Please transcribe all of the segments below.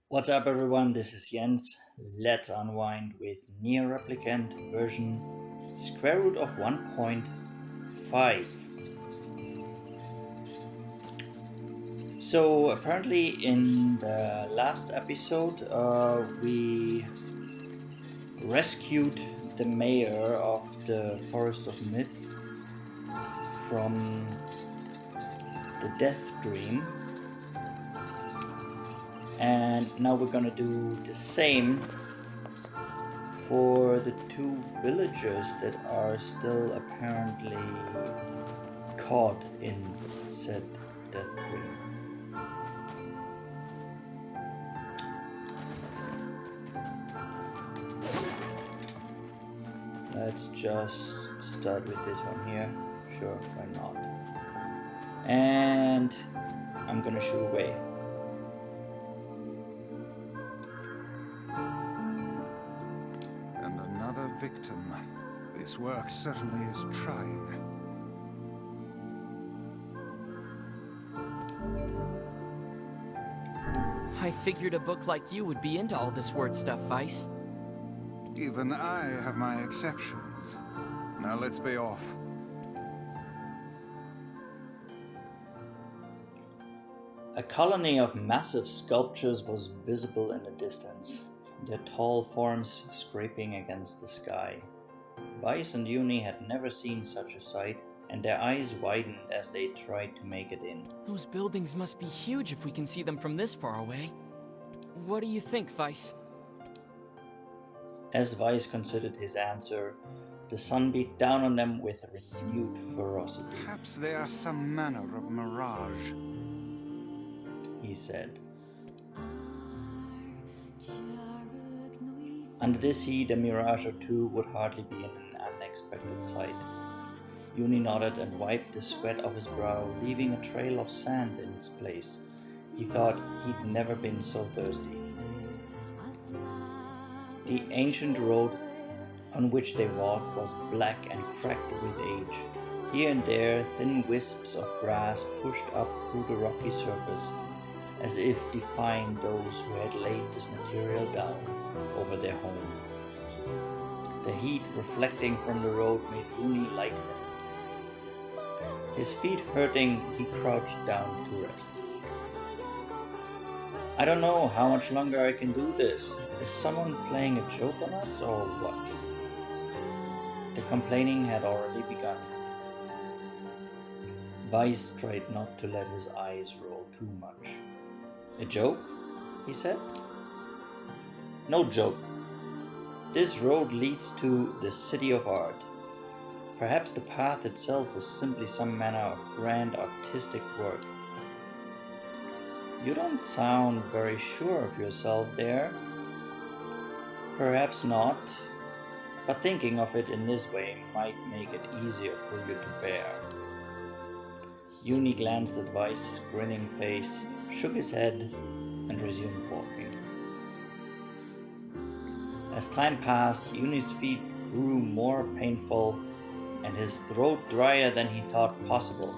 What's up everyone, this is Jens. Let's unwind with NieR Replicant version square root of 1.5. So apparently in the last episode we rescued the mayor of the Forest of Myth from the Deathdream. And now we're gonna do the same for the two villagers that are still apparently caught in said death dream. Let's just start with this one here. Sure, why not? And I'm gonna shoot away. Victim. This work certainly is trying. I figured a book like you would be into all this word stuff, Weiss. Even I have my exceptions. Now let's be off. A colony of massive sculptures was visible in the distance, their tall forms scraping against the sky. Weiss and Yonah had never seen such a sight, and their eyes widened as they tried to make it in. Those buildings must be huge if we can see them from this far away. What do you think, Weiss? As Weiss considered his answer, the sun beat down on them with renewed ferocity. Perhaps they are some manner of mirage, he said. Under this heat, a mirage or two would hardly be an unexpected sight. Yonah nodded and wiped the sweat off his brow, leaving a trail of sand in its place. He thought he'd never been so thirsty. The ancient road on which they walked was black and cracked with age. Here and there, thin wisps of grass pushed up through the rocky surface, as if defying those who had laid this material down over their home. The heat reflecting from the road made Yonah lightheaded. His feet hurting, he crouched down to rest. I don't know how much longer I can do this. Is someone playing a joke on us or what? The complaining had already begun. Weiss tried not to let his eyes roll too much. A joke? He said. No joke. This road leads to the City of Art. Perhaps the path itself is simply some manner of grand artistic work. You don't sound very sure of yourself there. Perhaps not, but thinking of it in this way might make it easier for you to bear. Yonah glanced at Weiss' grinning face, shook his head, and resumed walking. As time passed, Yonah's feet grew more painful and his throat drier than he thought possible.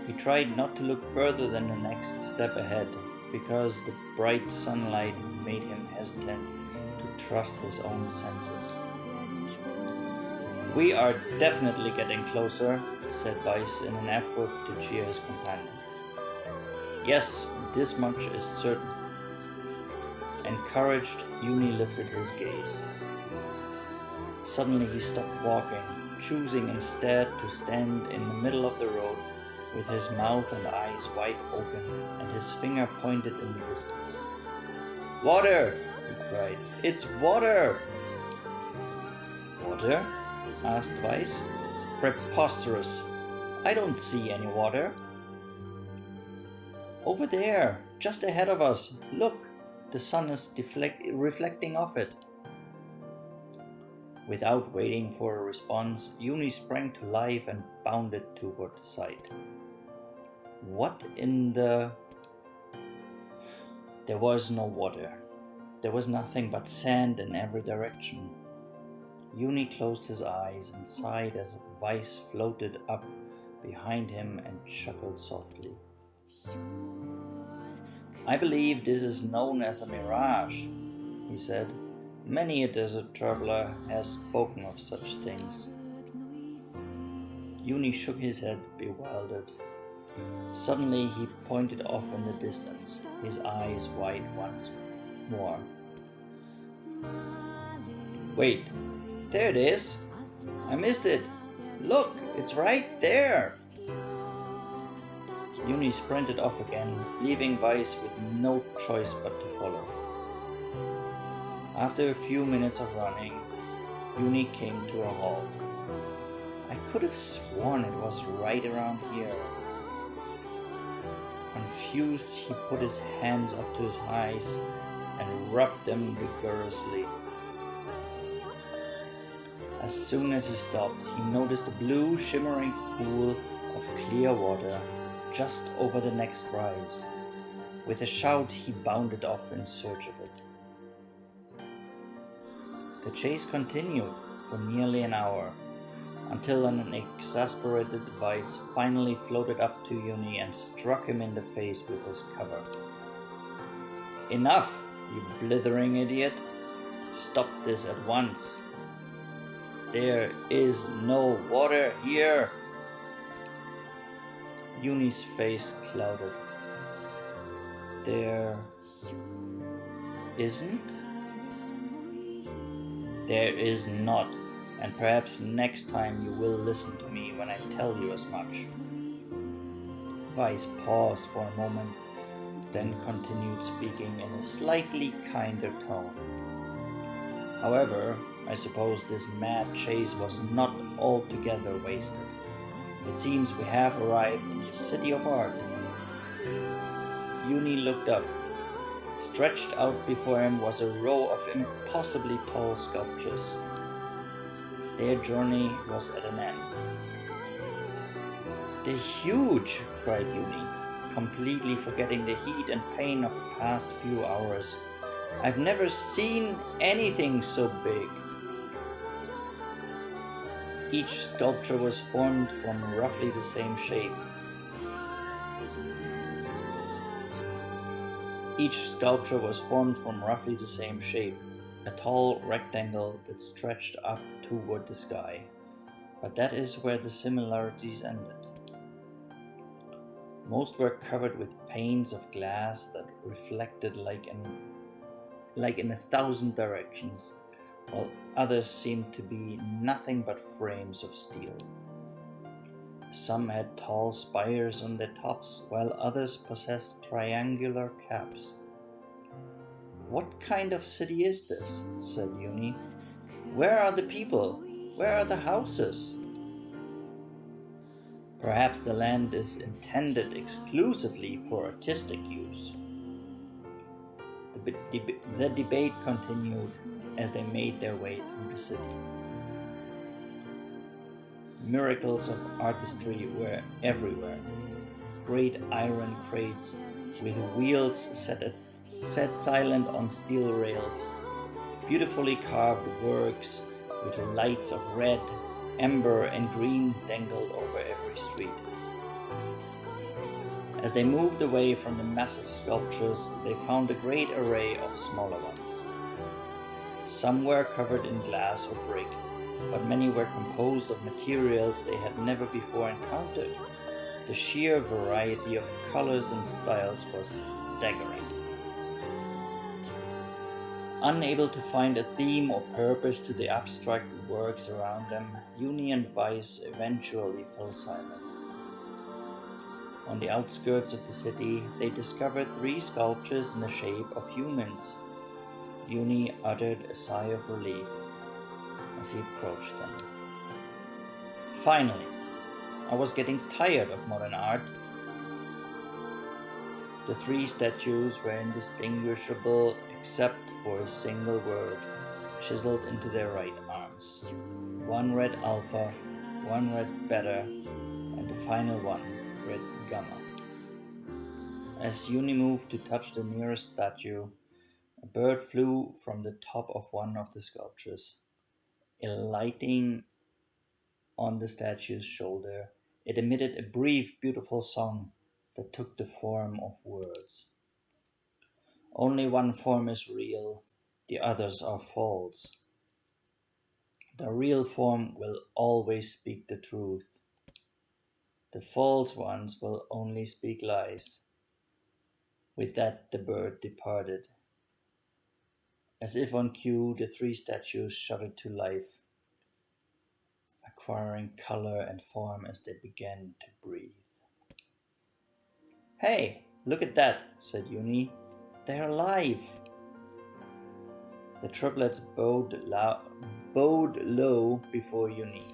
He tried not to look further than the next step ahead, because the bright sunlight made him hesitant to trust his own senses. We are definitely getting closer, said Weiss in an effort to cheer his companion. Yes, this much is certain. Encouraged, Yonah lifted his gaze. Suddenly he stopped walking, choosing instead to stand in the middle of the road with his mouth and eyes wide open and his finger pointed in the distance. Water! He cried. It's water! Water? Asked Weiss. Preposterous. I don't see any water. Over there, just ahead of us. Look, the sun is reflecting off it. Without waiting for a response, Yonah sprang to life and bounded toward the sight. What in the... There was no water. There was nothing but sand in every direction. Yonah closed his eyes and sighed as Weiss floated up behind him and chuckled softly. I believe this is known as a mirage, he said. Many a desert traveler has spoken of such things. Yuni shook his head, bewildered. Suddenly he pointed off in the distance, his eyes wide once more. Wait, there it is! I missed it! Look, it's right there! Yuni sprinted off again, leaving Weiss with no choice but to follow. After a few minutes of running, Yuni came to a halt. I could have sworn it was right around here. Confused, he put his hands up to his eyes and rubbed them vigorously. As soon as he stopped, he noticed a blue, shimmering pool of clear water just over the next rise. With a shout, he bounded off in search of it. The chase continued for nearly an hour, until an exasperated Weiss finally floated up to Yuni and struck him in the face with his cover. Enough, you blithering idiot! Stop this at once! There is no water here! Yuni's face clouded. There isn't? There is not, and perhaps next time you will listen to me when I tell you as much. Weiss paused for a moment, then continued speaking in a slightly kinder tone. However, I suppose this mad chase was not altogether wasted. It seems we have arrived in the City of Art. Yuni looked up. Stretched out before him was a row of impossibly tall sculptures. Their journey was at an end. "They're huge!" cried Yuni, completely forgetting the heat and pain of the past few hours. "I've never seen anything so big." Each sculpture was formed from roughly the same shape. A tall rectangle that stretched up toward the sky. But that is where the similarities ended. Most were covered with panes of glass that reflected like in 1,000 directions, while others seemed to be nothing but frames of steel. Some had tall spires on their tops, while others possessed triangular caps. "What kind of city is this?" said Yuni. "Where are the people? Where are the houses?" "Perhaps the land is intended exclusively for artistic use." The debate continued as they made their way through the city. Miracles of artistry were everywhere. Great iron crates with wheels set silent on steel rails, beautifully carved works with lights of red, amber, and green dangled over every street. As they moved away from the massive sculptures, they found a great array of smaller ones. Some were covered in glass or brick, but many were composed of materials they had never before encountered. The sheer variety of colors and styles was staggering. Unable to find a theme or purpose to the abstract works around them, Yuni and Weiss eventually fell silent. On the outskirts of the city, they discovered 3 sculptures in the shape of humans. Yuni uttered a sigh of relief as he approached them. Finally, I was getting tired of modern art. The 3 statues were indistinguishable except for a single word chiseled into their right arms. One read Alpha, one read Beta, and the final one read Gamma. As Yuni moved to touch the nearest statue, a bird flew from the top of one of the sculptures. Alighting on the statue's shoulder, it emitted a brief, beautiful song, that took the form of words. Only one form is real, the others are false. The real form will always speak the truth. The false ones will only speak lies. With that the bird departed. As if on cue, the three statues shuddered to life, acquiring color and form as they began to breathe. "Hey, look at that," said Yoni. "They're alive." The triplets bowed low before Yoni.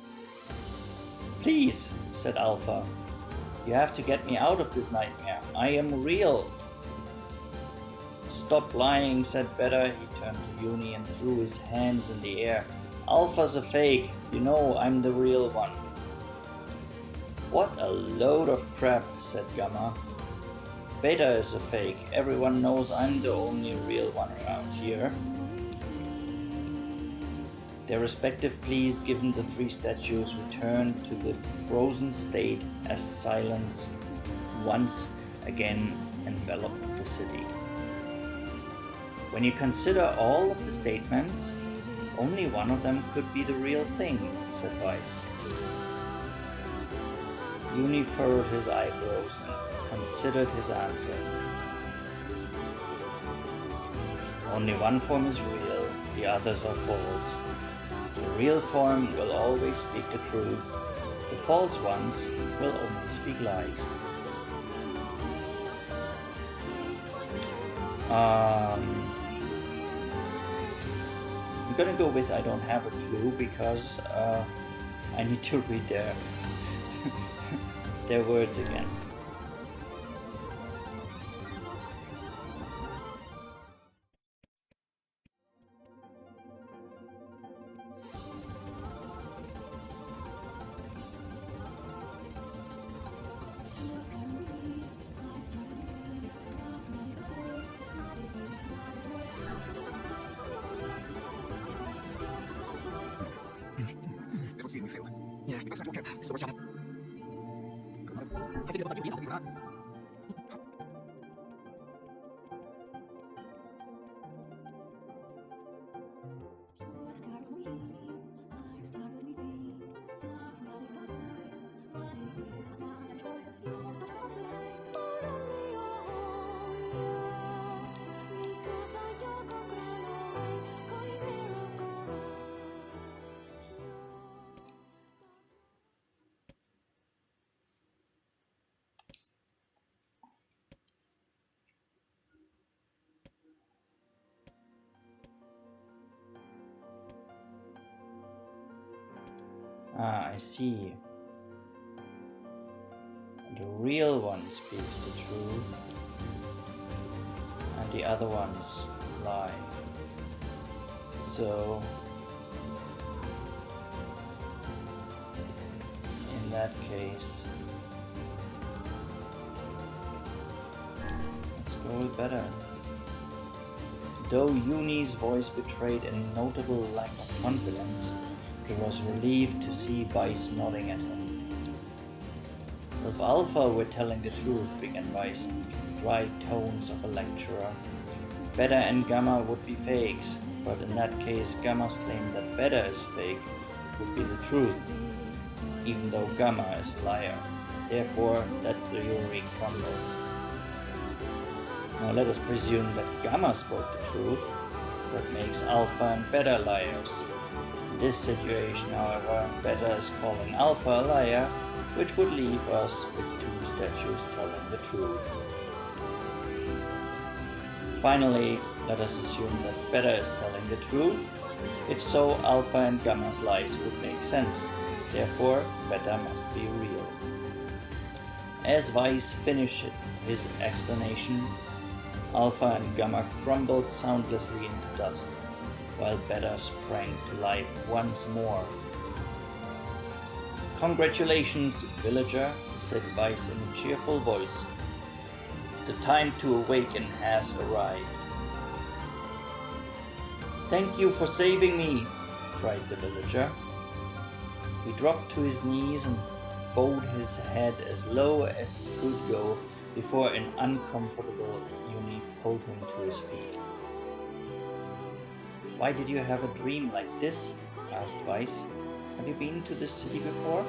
"Please," said Alpha, "you have to get me out of this nightmare. I am real." "Stop lying," said Beta. He turned to Yoni and threw his hands in the air. "Alpha's a fake. You know I'm the real one." "What a load of crap," said Gamma. "Beta is a fake. Everyone knows I'm the only real one around here." Their respective pleas given, the three statues returned to the frozen state as silence once again enveloped the city. "When you consider all of the statements, only one of them could be the real thing," said Weiss. Yoni furrowed his eyebrows and considered his answer. "Only one form is real, the others are false. The real form will always speak the truth. The false ones will only speak lies." I'm gonna go with I don't have a clue because I need to read their words again. It would seem we failed. Yeah. We must not get It's the worst job ever. I think about you, I see. The real one speaks the truth, and the other ones lie. So, in that case, let's go with better. Though Yuni's voice betrayed a notable lack of confidence, he was relieved to see Weiss nodding at him. "If Alpha were telling the truth," began Weiss in the dry tones of a lecturer, "Beta and Gamma would be fakes, but in that case Gamma's claim that Beta is fake would be the truth, even though Gamma is a liar. Therefore, that theory crumbles. Now let us presume that Gamma spoke the truth. That makes Alpha and Beta liars. In this situation, however, Beta is calling Alpha a liar, which would leave us with two statues telling the truth. Finally, let us assume that Beta is telling the truth. If so, Alpha and Gamma's lies would make sense. Therefore, Beta must be real." As Weiss finished his explanation, Alpha and Gamma crumbled soundlessly into dust, while Beta sprang to life once more. "Congratulations, villager," said Weiss in a cheerful voice. "The time to awaken has arrived." "Thank you for saving me," cried the villager. He dropped to his knees and bowed his head as low as he could go before an uncomfortable Yonah pulled him to his feet. "Why did you have a dream like this?" asked Weiss. "Have you been to this city before?"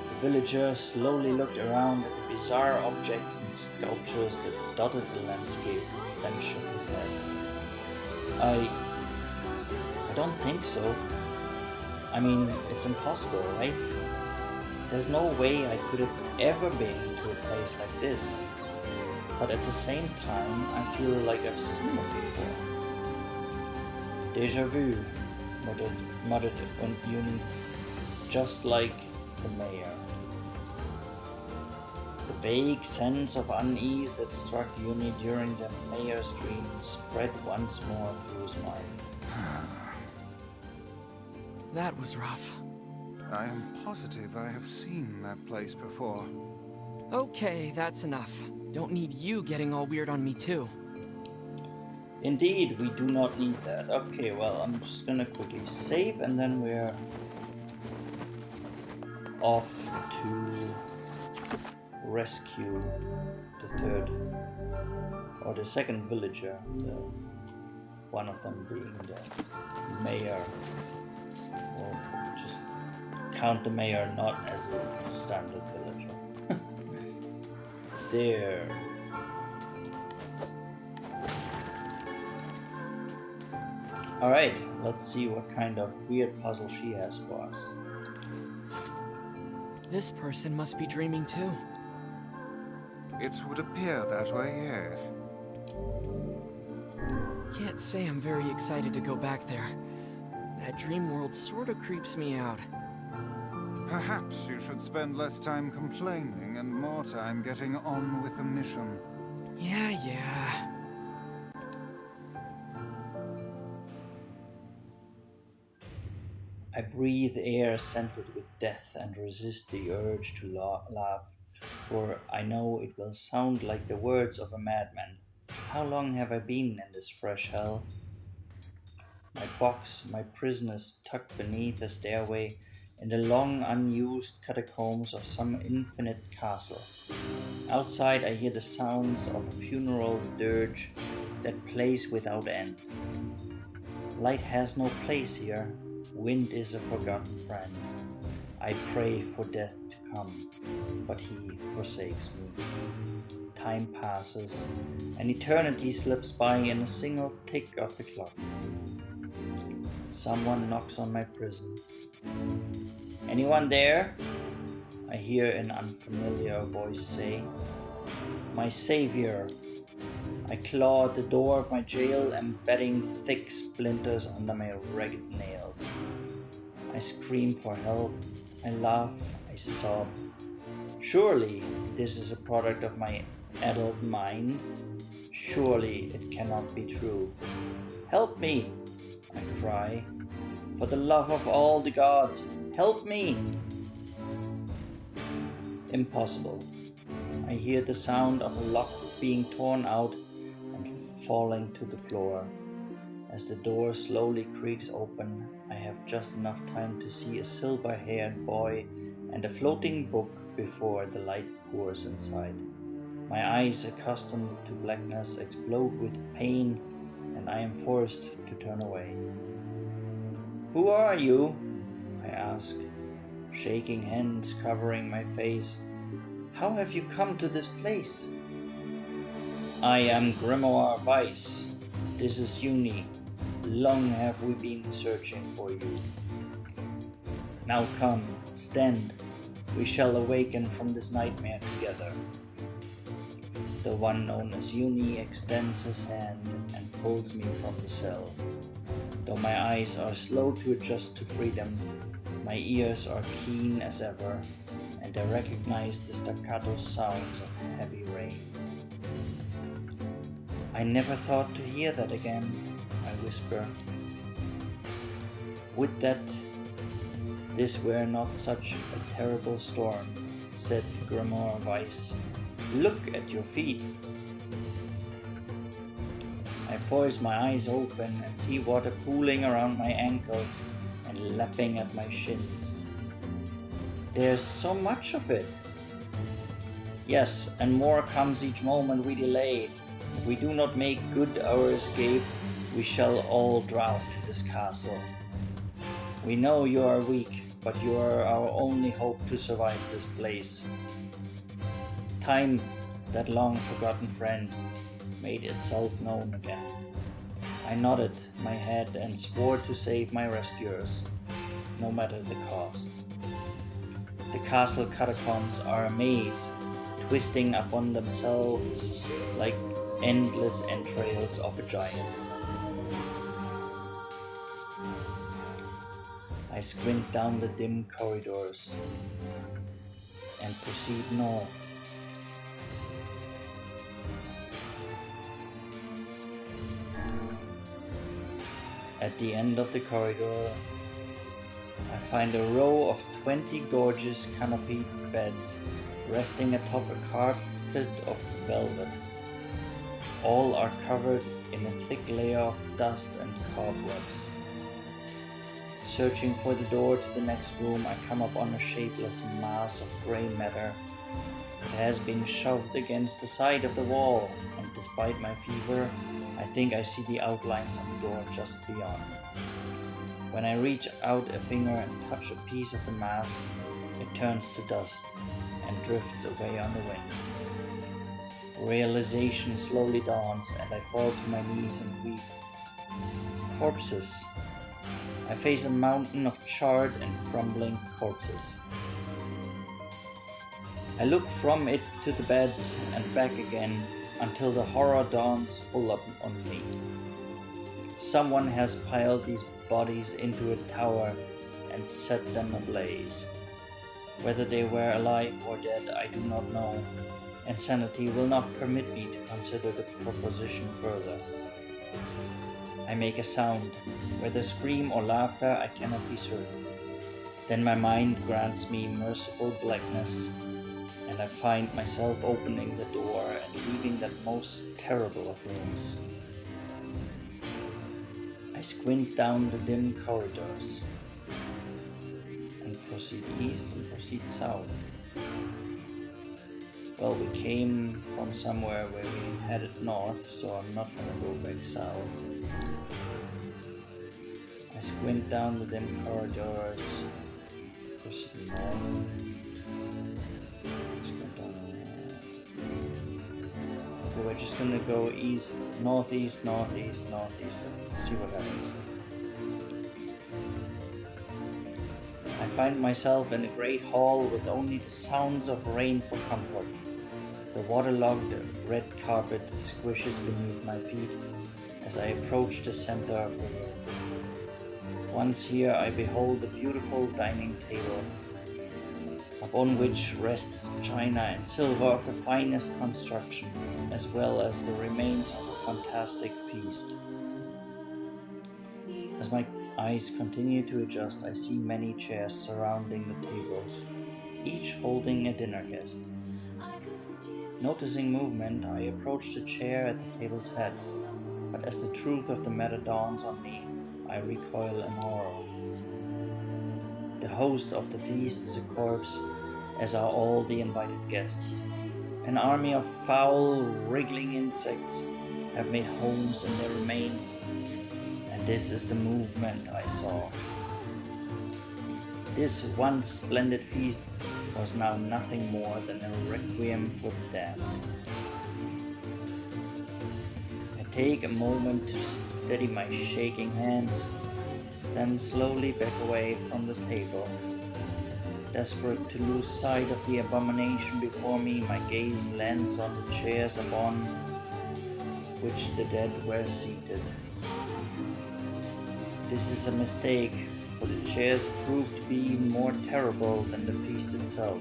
The villager slowly looked around at the bizarre objects and sculptures that dotted the landscape, then shook his head. I don't think so. I mean, it's impossible, right? There's no way I could have ever been to a place like this. But at the same time, I feel like I've seen it before. Déjà vu, muttered Yonah, just like the mayor. The vague sense of unease that struck Yonah during the mayor's dream spread once more through his mind. That was rough. I am positive I have seen that place before. Okay, that's enough. Don't need you getting all weird on me too. Indeed, we do not need that. Okay, well, I'm just gonna quickly save and then we're off to rescue the second villager, one of them being the mayor. We'll just count the mayor not as a standard villager. There. Alright, let's see what kind of weird puzzle she has for us. This person must be dreaming too. It would appear that way, yes. Can't say I'm very excited to go back there. That dream world sort of creeps me out. Perhaps you should spend less time complaining and more time getting on with the mission. Yeah. I breathe air scented with death and resist the urge to laugh, for I know it will sound like the words of a madman. How long have I been in this fresh hell? My box, my prison is tucked beneath a stairway in the long unused catacombs of some infinite castle. Outside I hear the sounds of a funeral dirge that plays without end. Light has no place here. Wind is a forgotten friend. I pray for death to come, but he forsakes me. Time passes, and eternity slips by in a single tick of the clock. Someone knocks on my prison. "Anyone there?" I hear an unfamiliar voice say. "My savior." I claw at the door of my jail, embedding thick splinters under my ragged nails. I scream for help. I laugh. I sob. Surely this is a product of my adult mind. Surely it cannot be true. "Help me!" I cry. "For the love of all the gods, help me!" Impossible. I hear the sound of a lock being torn out and falling to the floor. As the door slowly creaks open, I have just enough time to see a silver-haired boy and a floating book before the light pours inside. My eyes, accustomed to blackness, explode with pain, and I am forced to turn away. "Who are you?" I ask, shaking hands covering my face. "How have you come to this place?" "I am Grimoire Weiss. This is Yonah. Long have we been searching for you. Now come, stand. We shall awaken from this nightmare together." The one known as Yonah extends his hand and pulls me from the cell. Though my eyes are slow to adjust to freedom, my ears are keen as ever, and I recognize the staccato sounds of heavy rain. "I never thought to hear that again," I whisper. "Would that this were not such a terrible storm," said Grimoire Weiss. "Look at your feet." I force my eyes open and see water pooling around my ankles and lapping at my shins. There's so much of it. Yes, and more comes each moment we delay. If we do not make good our escape, we shall all drown in this castle. We know you are weak, but you are our only hope to survive this place. Time, that long forgotten friend, made itself known again. I nodded my head and swore to save my rescuers, no matter the cost. The castle catacombs are a maze, twisting upon themselves like endless entrails of a giant. I squint down the dim corridors and proceed north. At the end of the corridor, I find a row of 20 gorgeous canopied beds resting atop a carpet of velvet. All are covered in a thick layer of dust and cobwebs. Searching for the door to the next room, I come upon a shapeless mass of grey matter. It has been shoved against the side of the wall, and despite my fever, I think I see the outlines of the door just beyond. When I reach out a finger and touch a piece of the mass, it turns to dust and drifts away on the wind. Realization slowly dawns and I fall to my knees and weep. Corpses. I face a mountain of charred and crumbling corpses. I look from it to the beds and back again until the horror dawns full up on me. Someone has piled these bodies into a tower and set them ablaze. Whether they were alive or dead, I do not know, and sanity will not permit me to consider the proposition further. I make a sound, whether scream or laughter I cannot be certain. Then my mind grants me merciful blackness, and I find myself opening the door and leaving that most terrible of rooms. I squint down the dim corridors and proceed east and proceed south. Well, we came from somewhere where we headed north, so I'm not gonna go back south. I squint down the dim corridors, proceed north. Okay, we're just gonna go east, northeast, northeast, northeast, and see what happens. I find myself in a great hall with only the sounds of rain for comfort. The waterlogged red carpet squishes beneath my feet as I approach the center of the room. Once here, I behold a beautiful dining table, upon which rests china and silver of the finest construction, as well as the remains of a fantastic feast. As my eyes continue to adjust, I see many chairs surrounding the table, each holding a dinner guest. Noticing movement, I approach the chair at the table's head, but as the truth of the matter dawns on me, I recoil in horror. The host of the feast is a corpse, as are all the invited guests. An army of foul, wriggling insects have made homes in their remains, and this is the movement I saw. This once splendid feast was now nothing more than a requiem for the damned. I take a moment to steady my shaking hands, then slowly back away from the table. Desperate to lose sight of the abomination before me, my gaze lands on the chairs upon which the dead were seated. This is a mistake, for the chairs prove to be more terrible than the feast itself.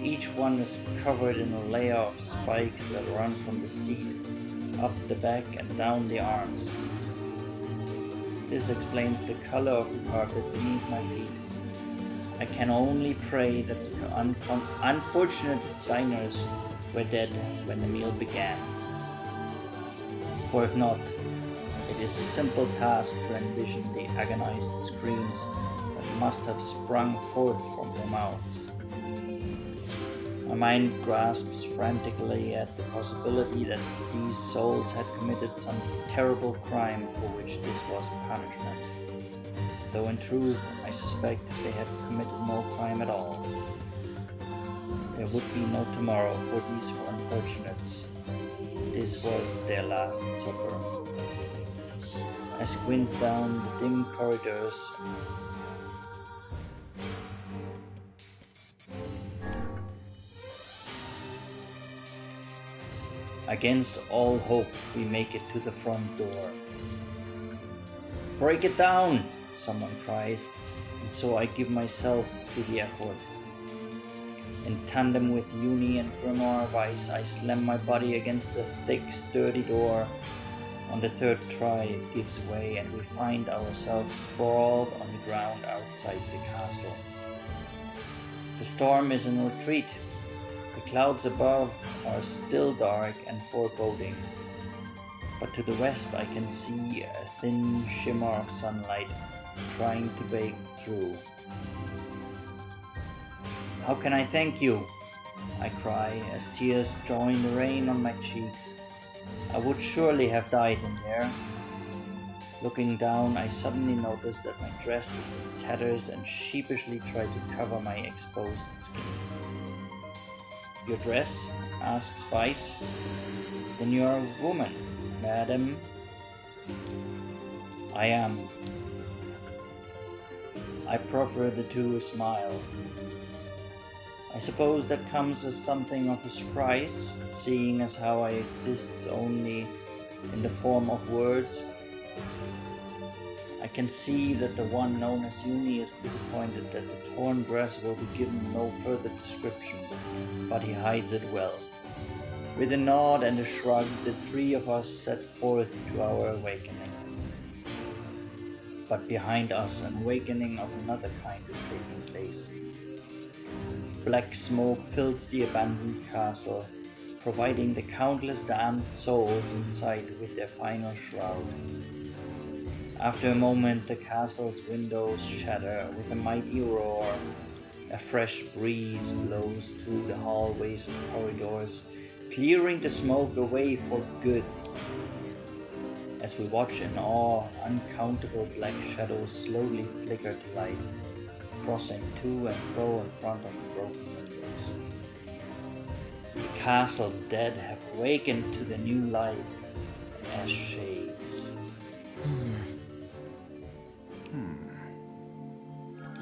Each one is covered in a layer of spikes that run from the seat, up the back and down the arms. This explains the color of the carpet beneath my feet. I can only pray that the unfortunate diners were dead when the meal began. For if not, it is a simple task to envision the agonized screams that must have sprung forth from their mouths. My mind grasps frantically at the possibility that these souls had committed some terrible crime for which this was punishment. Though in truth, I suspect they had committed no crime at all. There would be no tomorrow for these unfortunates. This was their last supper. I squint down the dim corridors. Against all hope, we make it to the front door. "Break it down!" someone cries, and so I give myself to the effort. In tandem with Yonah and Grimoire Weiss, I slam my body against the thick, sturdy door. On the third try, it gives way, and we find ourselves sprawled on the ground outside the castle. The storm is in retreat. The clouds above are still dark and foreboding, but to the west I can see a thin shimmer of sunlight trying to break through. "How can I thank you?" I cry as tears join the rain on my cheeks. I would surely have died in there. Looking down, I suddenly notice that my dress is in tatters and sheepishly try to cover my exposed skin. "Your dress?" asks Weiss. "Then you're a woman, madam." "I am." I proffer the two a smile. I suppose that comes as something of a surprise, seeing as how I exist only in the form of words. I can see that the one known as Yonah is disappointed that the torn dress will be given no further description, but he hides it well. With a nod and a shrug, the three of us set forth to our awakening. But behind us, an awakening of another kind is taking place. Black smoke fills the abandoned castle, providing the countless damned souls inside with their final shroud. After a moment, the castle's windows shatter with a mighty roar. A fresh breeze blows through the hallways and corridors, clearing the smoke away for good. As we watch in awe, uncountable black shadows slowly flicker to life, crossing to and fro in front of the broken windows. The castle's dead have awakened to the new life as shades.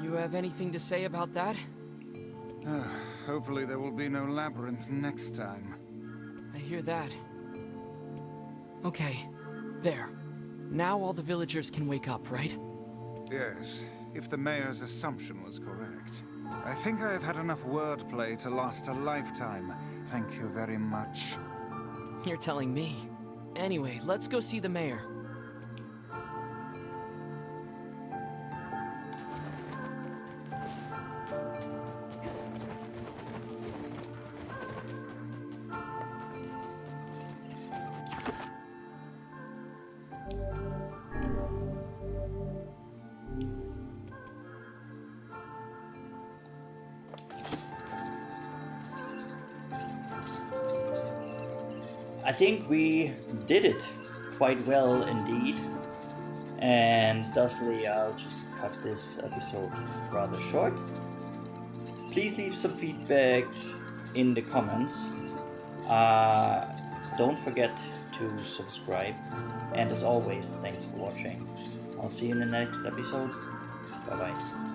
You have anything to say about that? Hopefully there will be no labyrinth next time. I hear that. Okay, there. Now all the villagers can wake up, right? Yes, if the mayor's assumption was correct. I think I have had enough wordplay to last a lifetime. Thank you very much. You're telling me. Anyway, let's go see the mayor. I think we did it quite well indeed, and thusly I'll just cut this episode rather short. Please leave some feedback in the comments. Don't forget to subscribe, and as always, thanks for watching. I'll see you in the next episode. Bye bye.